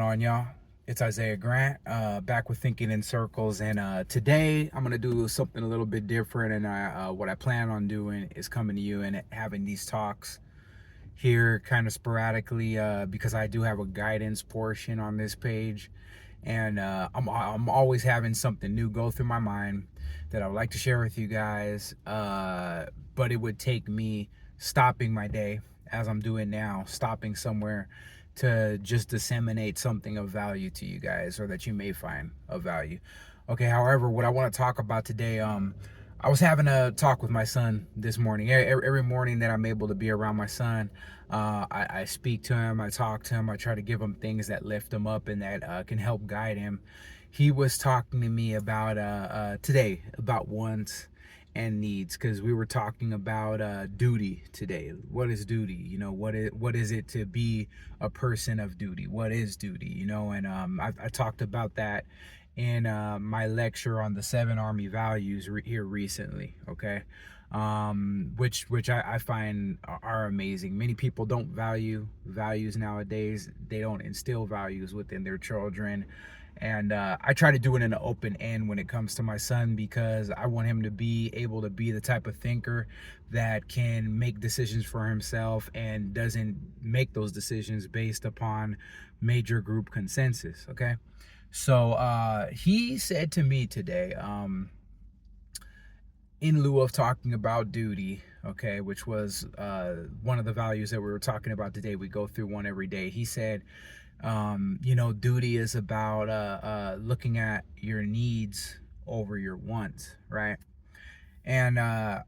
on, y'all? It's Isaiah Grant, back with Thinking in Circles, and today I'm gonna do something a little bit different. And what I plan on doing is coming to you and having these talks here, kind of sporadically, because I do have a guidance portion on this page, and I'm always having something new go through my mind that I would like to share with you guys. But it would take me stopping my day, as I'm doing now, stopping somewhere to just disseminate something of value to you guys, or that you may find of value. Okay, however, what I want to talk about today, I was having a talk with my son this morning. Every morning that I'm able to be around my son, I speak to him, I talk to him, I try to give him things that lift him up and that can help guide him. He was talking to me about today, about wants and needs, because we were talking about duty today. What is duty? You know, what is it to be a person of duty? What is duty? You know, and I talked about that in my lecture on the 7 Army values here recently. Okay, which I find are amazing. Many people don't value values nowadays. They don't instill values within their children. And I try to do it in an open end when it comes to my son, because I want him to be able to be the type of thinker that can make decisions for himself and doesn't make those decisions based upon major group consensus. Okay, so he said to me today, in lieu of talking about duty, okay, which was one of the values that we were talking about today, we go through one every day. He said, you know, duty is about looking at your needs over your wants, right? And I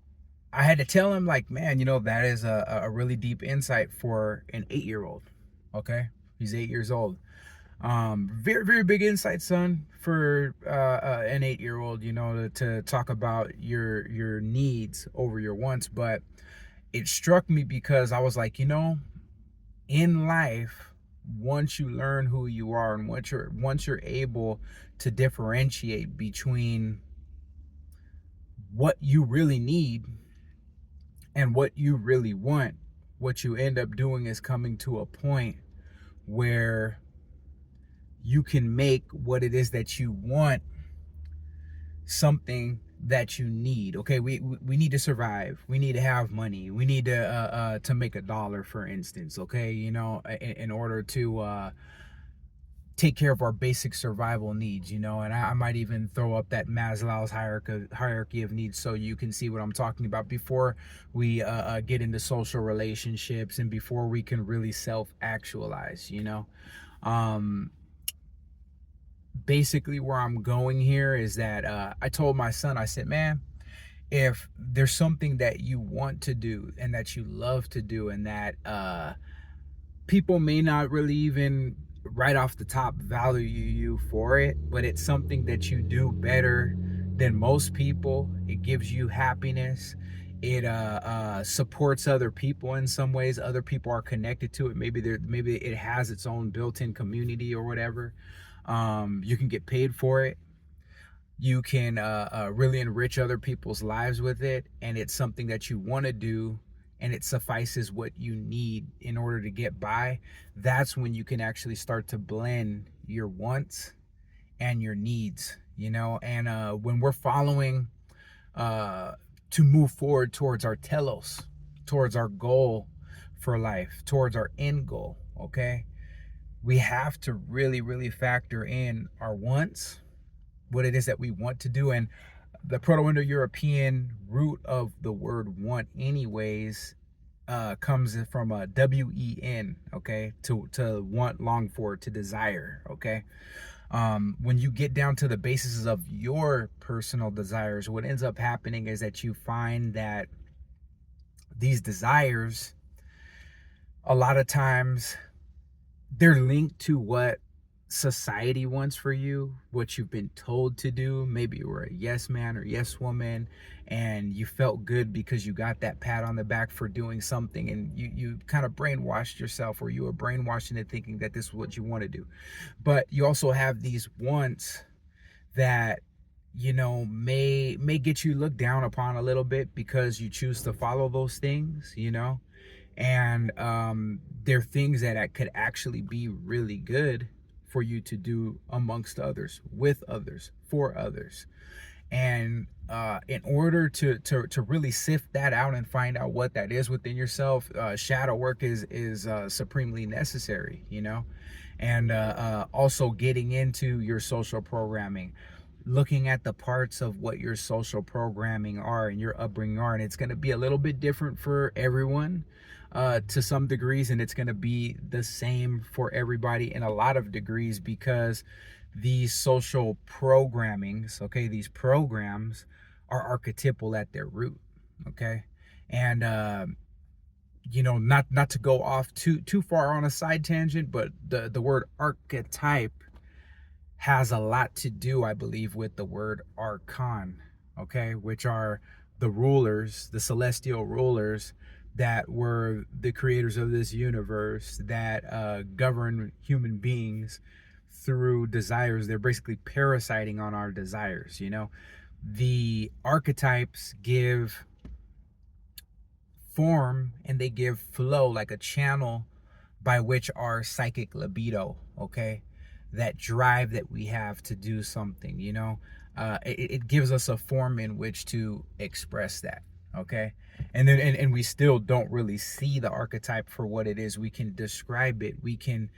had to tell him, like, man, you know, that is a really deep insight for an 8-year-old. Okay, he's 8 years old. Very, very big insight, son, for an 8-year-old, you know, to talk about your needs over your wants. But it struck me because I was like, you know, in life, once you learn who you are, and once you're able to differentiate between what you really need and what you really want, what you end up doing is coming to a point where you can make what it is that you want something that you need. Okay, we need to survive, we need to have money, we need to make a dollar, for instance. Okay, you know, in order to take care of our basic survival needs, you know. And I might even throw up that Maslow's hierarchy of needs, so you can see what I'm talking about, before we get into social relationships and before we can really self-actualize, you know. Basically, where I'm going here is that I told my son, I said, man, if there's something that you want to do and that you love to do, and that people may not really even right off the top value you for it, but it's something that you do better than most people, it gives you happiness, it supports other people in some ways, other people are connected to it, maybe it has its own built-in community or whatever. You can get paid for it, you can really enrich other people's lives with it, and it's something that you want to do, and it suffices what you need in order to get by. That's when you can actually start to blend your wants and your needs, you know. And when we're following to move forward towards our telos, towards our goal for life, towards our end goal, okay, we have to really, really factor in our wants, what it is that we want to do. And the Proto-Indo-European root of the word want anyways comes from a W-E-N, okay, to want, long for, to desire, okay. When you get down to the basis of your personal desires, what ends up happening is that you find that these desires, a lot of times, they're linked to what society wants for you, what you've been told to do. Maybe you were a yes man or yes woman, and you felt good because you got that pat on the back for doing something, and you kind of brainwashed yourself, or you were brainwashed into thinking that this is what you want to do. But you also have these wants that, you know, may get you looked down upon a little bit because you choose to follow those things, you know. And they're things that could actually be really good for you to do amongst others, with others, for others. And in order to really sift that out and find out what that is within yourself, shadow work is supremely necessary, you know. And also getting into your social programming, looking at the parts of what your social programming are and your upbringing are, and it's going to be a little bit different for everyone to some degrees, and it's going to be the same for everybody in a lot of degrees, because these social programmings, okay, these programs are archetypal at their root, okay. And you know, not to go off too far on a side tangent, but the word archetype has a lot to do, I believe, with the word archon, okay, which are the rulers, the celestial rulers that were the creators of this universe, that govern human beings through desires. They're basically parasiting on our desires, you know. The archetypes give form and they give flow, like a channel by which our psychic libido, okay, that drive that we have to do something, you know, it gives us a form in which to express that, okay. And then and we still don't really see the archetype for what it is. We can describe it, we can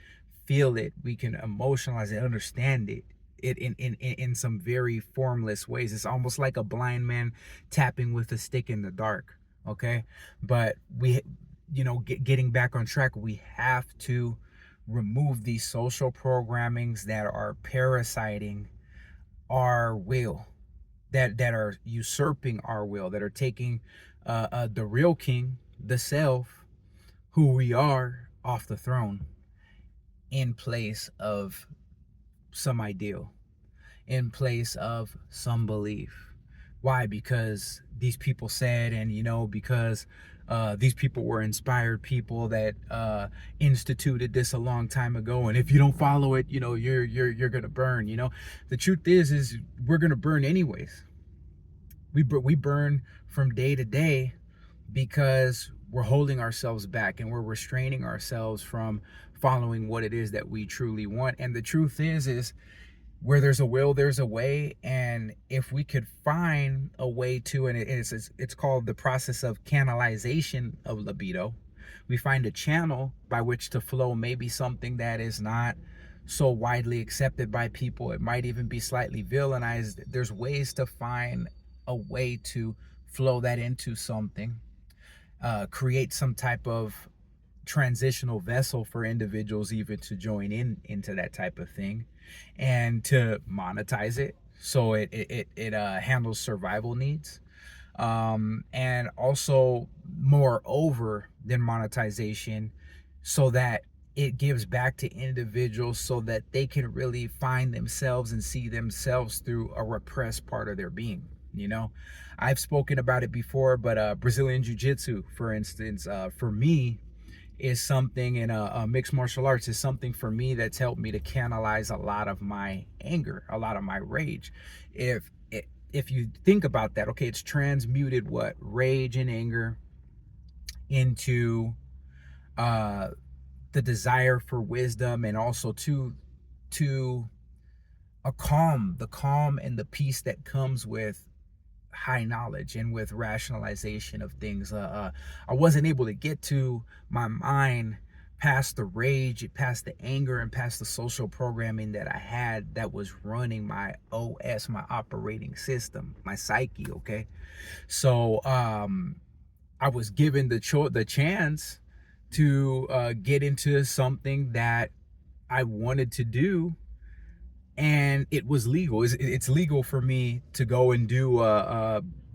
feel it, we can emotionalize it, understand it, in some very formless ways. It's almost like a blind man tapping with a stick in the dark, okay. But we, you know, getting back on track, we have to remove these social programmings that are parasiting our will, that are usurping our will, that are taking the real king, the self, who we are, off the throne in place of some ideal, in place of some belief. Why? Because these people said, and you know, because these people were inspired people that instituted this a long time ago, and if you don't follow it, you know, you're gonna burn. You know, the truth is we're gonna burn anyways. We burn from day to day because we're holding ourselves back and we're restraining ourselves from following what it is that we truly want. And the truth is where there's a will, there's a way. And if we could find a way to, and it's called the process of canalization of libido, we find a channel by which to flow maybe something that is not so widely accepted by people. It might even be slightly villainized. There's ways to find a way to flow that into something, create some type of transitional vessel for individuals even to join into that type of thing, and to monetize it so it handles survival needs, and also moreover than monetization, so that it gives back to individuals so that they can really find themselves and see themselves through a repressed part of their being. You know, I've spoken about it before, but Brazilian Jiu-Jitsu, for instance, for me, is something, in a mixed martial arts, is something for me that's helped me to canalize a lot of my anger, a lot of my rage. If you think about that, okay, it's transmuted what rage and anger into the desire for wisdom, and also to a calm, the calm and the peace that comes with high knowledge and with rationalization of things. I wasn't able to get to my mind past the rage, past the anger, and past the social programming that I had that was running my OS, my operating system, my psyche, okay? So I was given the chance to get into something that I wanted to do, and it was legal. It's legal for me to go and do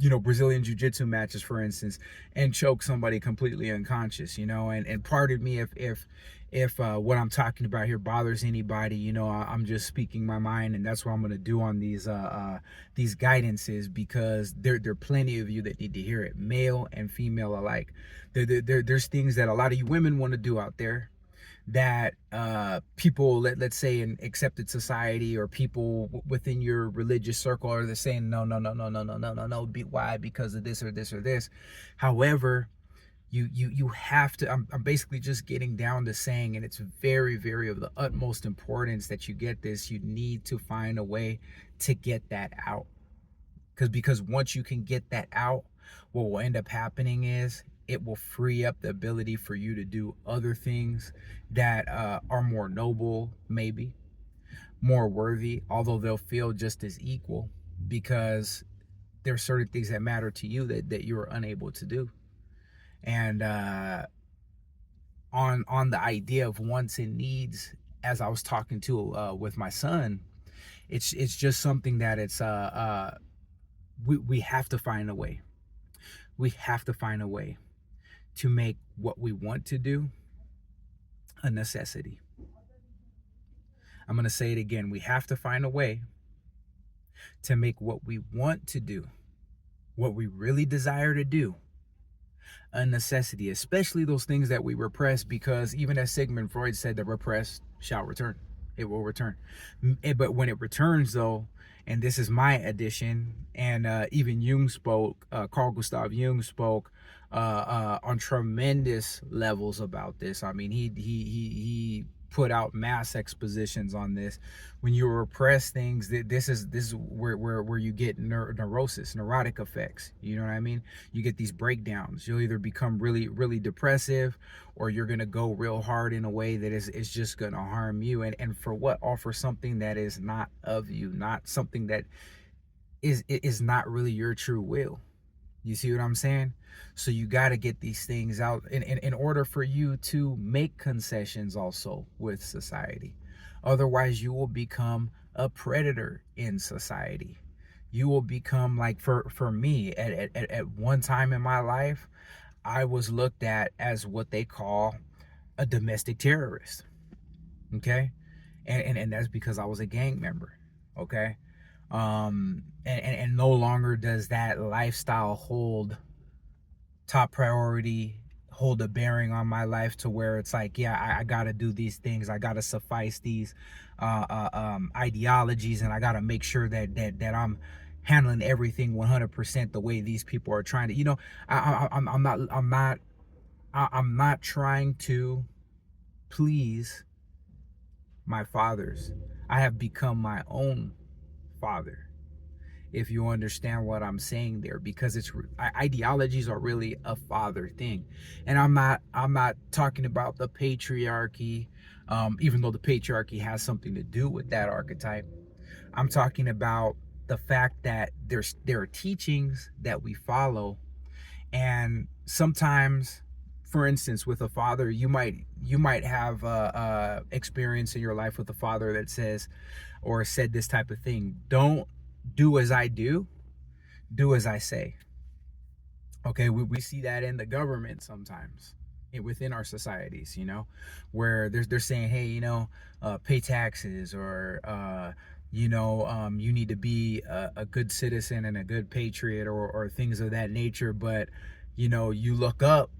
you know, Brazilian Jiu-Jitsu matches, for instance, and choke somebody completely unconscious, you know. And pardon me if what I'm talking about here bothers anybody. You know, I'm just speaking my mind, and that's what I'm going to do on these guidances, because there are plenty of you that need to hear it, male and female alike. There's things that a lot of you women want to do out there that people, let's say in accepted society, or people within your religious circle, are saying no. Why? Because of this or this or this. However, You have to, I'm basically just getting down to saying, and it's very, very of the utmost importance that you get this. You need to find a way to get that out. Because once you can get that out, what will end up happening is it will free up the ability for you to do other things that are more noble, maybe more worthy, although they'll feel just as equal, because there's certain things that matter to you that you're unable to do. And on the idea of wants and needs, as I was talking to with my son, it's just something that it's we have to find a way. We have to find a way to make what we want to do a necessity. I'm going to say it again. We have to find a way to make what we want to do, what we really desire to do, a necessity, especially those things that we repress, because even as Sigmund Freud said, the repressed shall return. It will return. But when it returns, though, and this is my addition, and even Jung spoke, Carl Gustav Jung spoke on tremendous levels about this. I mean, he put out mass expositions on this. When you repress things, this is where you get neurosis, neurotic effects. You know what I mean? You get these breakdowns. You'll either become really, really depressive, or you're gonna go real hard in a way that is just gonna harm you. And for what? All for something that is not of you, not something that is not really your true will. You see what I'm saying? So you got to get these things out in order for you to make concessions also with society. Otherwise, you will become a predator in society. You will become, like, for me, at one time in my life, I was looked at as what they call a domestic terrorist. Okay? And that's because I was a gang member. Okay? And no longer does that lifestyle hold top priority, hold a bearing on my life, to where it's like, yeah, I gotta do these things, I gotta suffice these ideologies, and I gotta make sure that I'm handling everything 100% the way these people are trying to. I'm not trying to please my fathers. I have become my own father, if you understand what I'm saying there, because it's ideologies are really a father thing. And I'm not talking about the patriarchy, even though the patriarchy has something to do with that archetype. I'm talking about the fact that there are teachings that we follow, and sometimes, for instance, with a father, you might have experience in your life with a father that says or said this type of thing: don't do as I do, do as I say. Okay, we see that in the government sometimes, within our societies, where they're saying, hey, pay taxes, or you need to be a good citizen and a good patriot, or things of that nature. But you look up,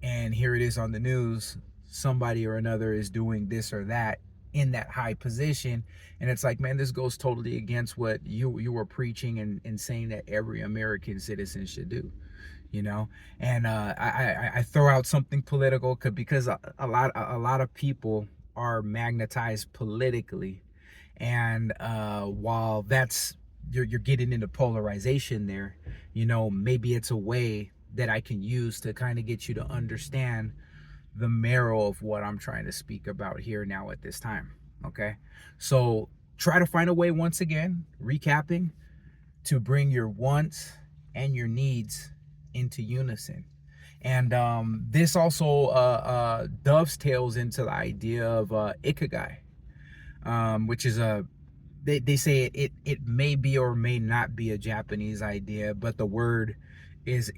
and here it is on the news, somebody or another is doing this or that in that high position, and it's like, man, this goes totally against what you were preaching and saying that every American citizen should do. And I throw out something political, because a lot of people are magnetized politically, and while that's you're getting into polarization there, maybe it's a way that I can use to kind of get you to understand the marrow of what I'm trying to speak about here now at this time. Okay, so try to find a way, once again, recapping, to bring your wants and your needs into unison. And this also dovetails into the idea of Ikigai, which is they say it may be or may not be a Japanese idea, but the word is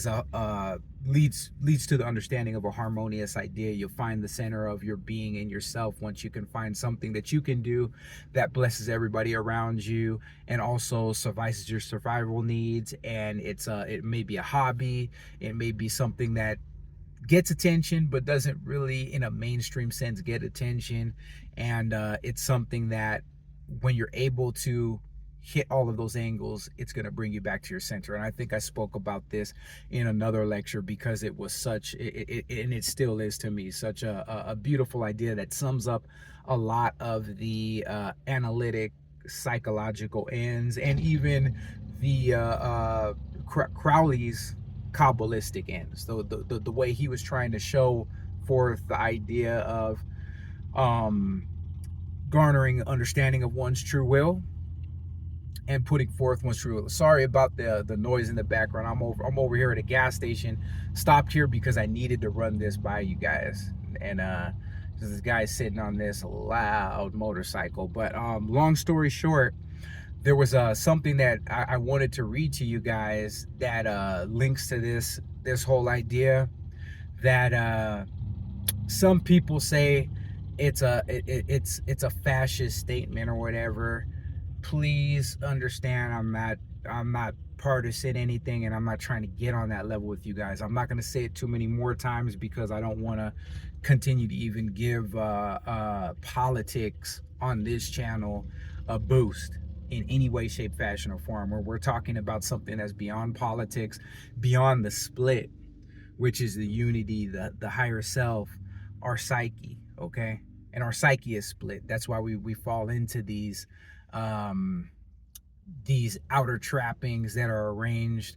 a leads to the understanding of a harmonious idea. You'll find the center of your being in yourself once you can find something that you can do that blesses everybody around you, and also suffices your survival needs. And it may be a hobby, it may be something that gets attention but doesn't really in a mainstream sense get attention, and it's something that, when you're able to hit all of those angles, it's going to bring you back to your center. And I think I spoke about this in another lecture, because it was such, and it still is to me, such a beautiful idea that sums up a lot of the analytic, psychological ends, and even the Crowley's Kabbalistic ends. The way he was trying to show forth the idea of garnering understanding of one's true will and putting forth one's true will. Sorry about the noise in the background. I'm over here at a gas station. Stopped here because I needed to run this by you guys. And this guy's sitting on this loud motorcycle. But long story short, there was something that I wanted to read to you guys that links to this whole idea that some people say it's a fascist statement or whatever. Please understand, I'm not partisan anything, and I'm not trying to get on that level with you guys. I'm not going to say it too many more times, because I don't want to continue to even give politics on this channel a boost in any way, shape, fashion, or form. Where we're talking about something that's beyond politics, beyond the split, which is the unity, the higher self, our psyche, okay? And our psyche is split. That's why we fall into these outer trappings that are arranged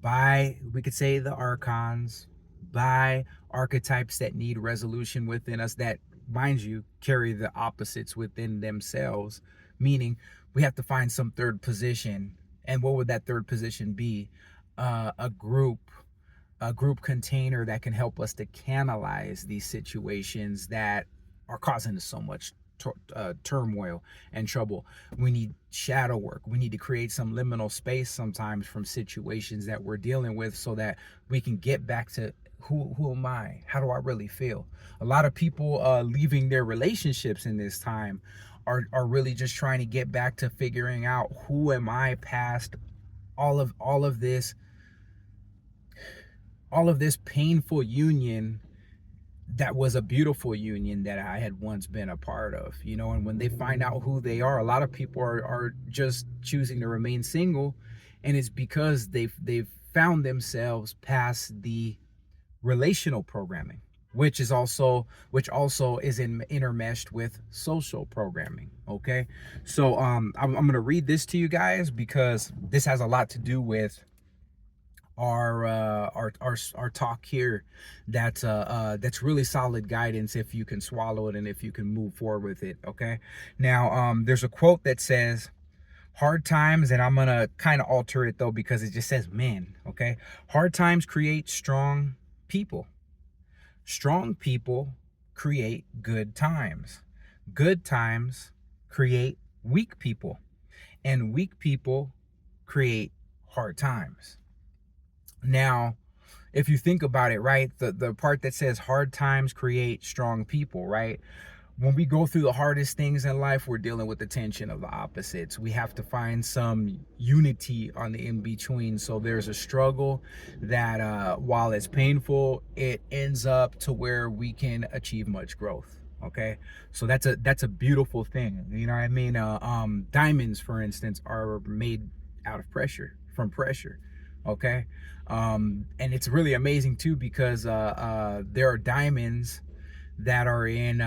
by, we could say, the archons, by archetypes that need resolution within us, that, mind you, carry the opposites within themselves, meaning we have to find some third position. And what would that third position be? A group container that can help us to canalize these situations that are causing us so much turmoil and trouble. We need shadow work. We need to create some liminal space sometimes from situations that we're dealing with, so that we can get back to who am I? How do I really feel? A lot of people leaving their relationships in this time are really just trying to get back to figuring out, who am I past all of this painful union that was a beautiful union that I had once been a part of, you know. And when they find out who they are, a lot of people are just choosing to remain single, and it's because they've found themselves past the relational programming, which also is intermeshed with social programming. Okay, so I'm gonna read this to you guys, because this has a lot to do with our talk here. That's really solid guidance if you can swallow it and if you can move forward with it. Okay, now there's a quote that says, hard times, and I'm gonna kind of alter it though, because it just says men. Okay, hard times create strong people. Strong people create good times. Good times create weak people, and weak people create hard times. Now, if you think about it, right, the part that says hard times create strong people, right? When we go through the hardest things in life, we're dealing with the tension of the opposites. We have to find some unity on the in-between. So there's a struggle that, while it's painful, it ends up to where we can achieve much growth. Okay, so that's a beautiful thing. You know what I mean? Diamonds, for instance, are made out of pressure, from pressure. Okay, and it's really amazing too, because there are diamonds that are in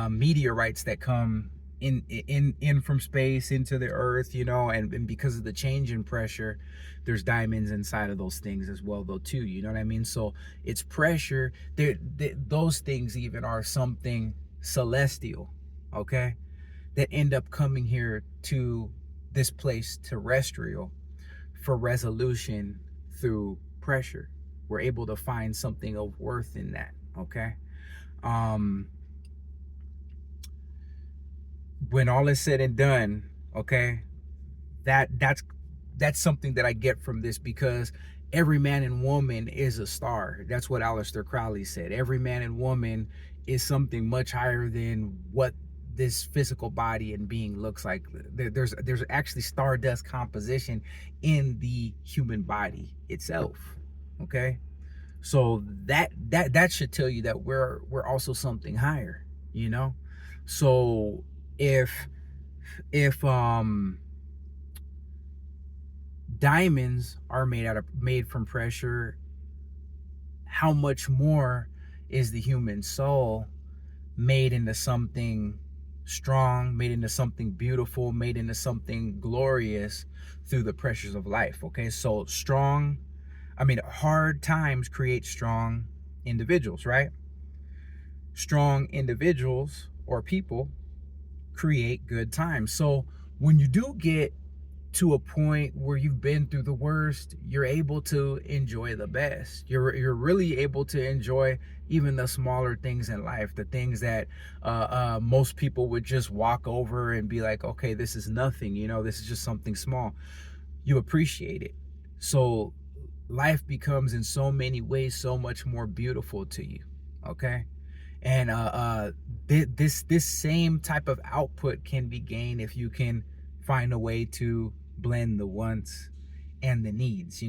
meteorites that come in from space into the earth, you know, and because of the change in pressure, there's diamonds inside of those things as well though too, you know what I mean? So it's pressure. Those things even are something celestial, okay, that end up coming here to this place terrestrial for resolution through pressure. We're able to find something of worth in that. Okay, when all is said and done, okay, that's something that I get from this, because every man and woman is a star. That's what Aleister Crowley said. Every man and woman is something much higher than what this physical body and being looks like. There's actually stardust composition in the human body itself. Okay, so that should tell you that we're also something higher, you know. So if diamonds are made from pressure, how much more is the human soul made into something strong, made into something beautiful, made into something glorious through the pressures of life. Okay, so hard times create strong individuals, right? Strong individuals or people create good times. So when you do get to a point where you've been through the worst, you're able to enjoy the best. You're really able to enjoy even the smaller things in life, the things that most people would just walk over and be like, okay, this is nothing, this is just something small. You appreciate it. So life becomes in so many ways so much more beautiful to you. Okay. And this same type of output can be gained if you can find a way to blend the wants and the needs.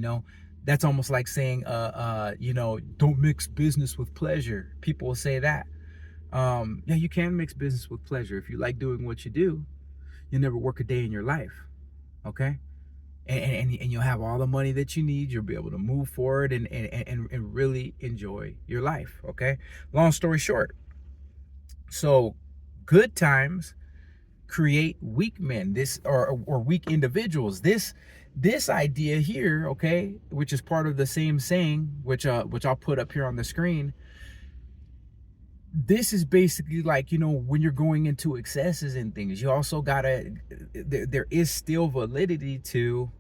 That's almost like saying don't mix business with pleasure. People will say that. Yeah, you can mix business with pleasure. If you like doing what you do, you'll never work a day in your life. Okay. And you'll have all the money that you need. You'll be able to move forward and really enjoy your life. Okay. Long story short, so good times create weak men, or weak individuals. This idea here, okay, which is part of the same saying, which I'll put up here on the screen. This is basically like, when you're going into excesses and things, you also there is still validity to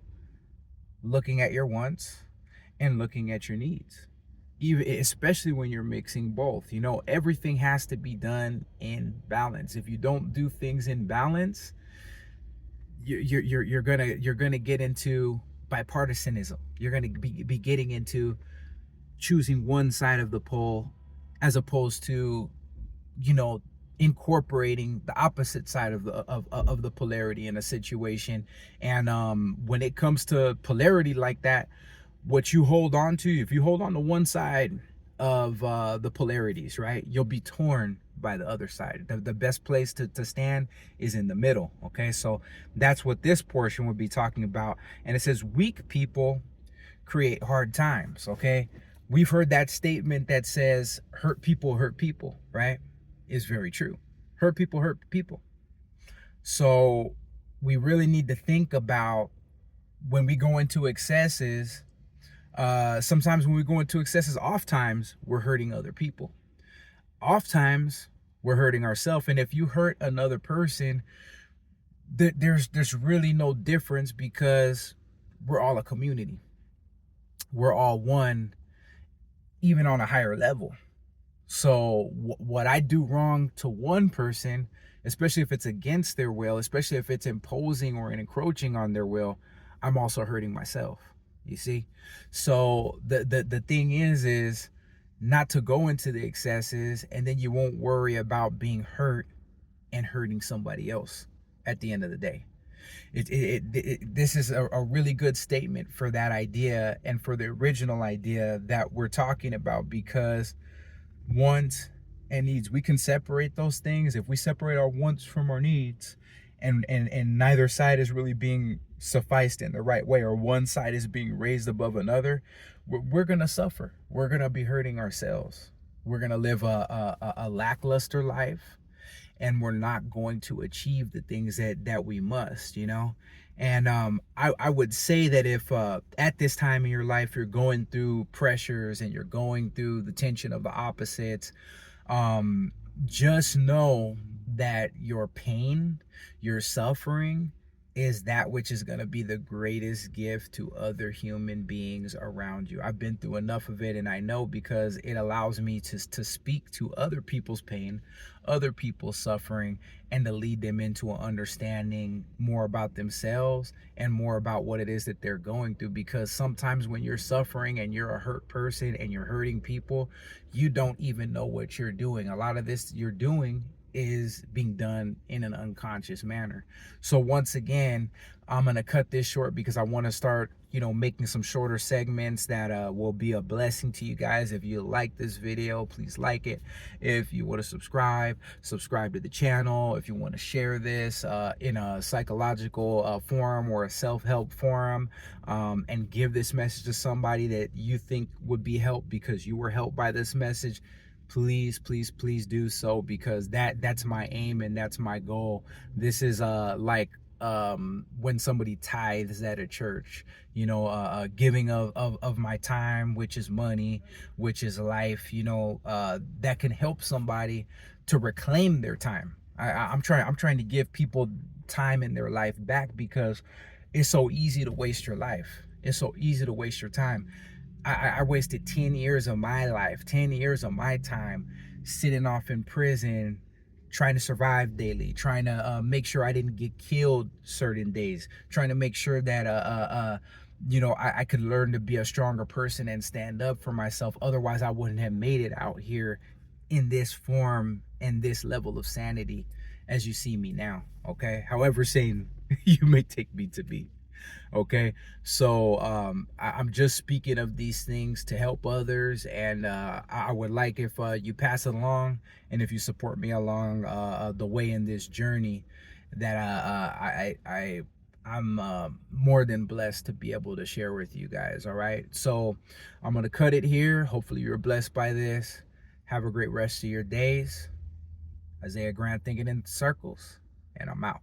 looking at your wants and looking at your needs, even especially when you're mixing both. Everything has to be done in balance. If you don't do things in balance, you're gonna get into bipartisanism. You're gonna be getting into choosing one side of the pole as opposed to incorporating the opposite side of the polarity in a situation. And when it comes to polarity like that, what you hold on to, if you hold on to one side of the polarities, right, you'll be torn by the other side. The best place to stand is in the middle. Okay, so that's what this portion would be talking about. And it says weak people create hard times. Okay, we've heard that statement that says hurt people, right? Is very true. Hurt people. So we really need to think about when we go into excesses. Sometimes when we go into excesses, oftentimes we're hurting other people. Oftentimes we're hurting ourselves. And if you hurt another person, there's really no difference, because we're all a community. We're all one, even on a higher level. So what I do wrong to one person, especially if it's against their will, especially if it's imposing or encroaching on their will, I'm also hurting myself. You see? So the thing is not to go into the excesses, and then you won't worry about being hurt and hurting somebody else at the end of the day. This is a really good statement for that idea and for the original idea that we're talking about, because wants and needs, we can separate those things. If we separate our wants from our needs, and neither side is really being sufficed in the right way, or one side is being raised above another, we're gonna suffer. We're gonna be hurting ourselves. We're gonna live a lackluster life, and we're not going to achieve the things that we must. And I would say that if at this time in your life you're going through pressures and you're going through the tension of the opposites, just know that your pain, your suffering, is that which is going to be the greatest gift to other human beings around you. I've been through enough of it, and I know, because it allows me to speak to other people's pain, other people's suffering, and to lead them into an understanding more about themselves and more about what it is that they're going through. Because sometimes when you're suffering and you're a hurt person and you're hurting people, you don't even know what you're doing. A lot of this you're doing is being done in an unconscious manner. So once again, I'm gonna cut this short because I want to start, making some shorter segments that will be a blessing to you guys. If you like this video, please like it. If you want to subscribe to the channel. If you want to share this in a psychological forum or a self-help forum, and give this message to somebody that you think would be helped because you were helped by this message, please do so, because that's my aim and that's my goal. This is like when somebody tithes at a church, giving of my time, which is money, which is life, that can help somebody to reclaim their time. I'm trying to give people time in their life back, because it's so easy to waste your life. It's so easy to waste your time. I wasted 10 years of my life, 10 years of my time sitting off in prison, trying to survive daily, trying to make sure I didn't get killed certain days, trying to make sure that I could learn to be a stronger person and stand up for myself. Otherwise, I wouldn't have made it out here in this form and this level of sanity as you see me now, okay? However sane you may take me to be. Okay, so I'm just speaking of these things to help others, and I would like if you pass it along, and if you support me along the way in this journey, that I'm more than blessed to be able to share with you guys. All right, so I'm gonna cut it here. Hopefully you're blessed by this. Have a great rest of your days. Isaiah Grant, thinking in circles, and I'm out.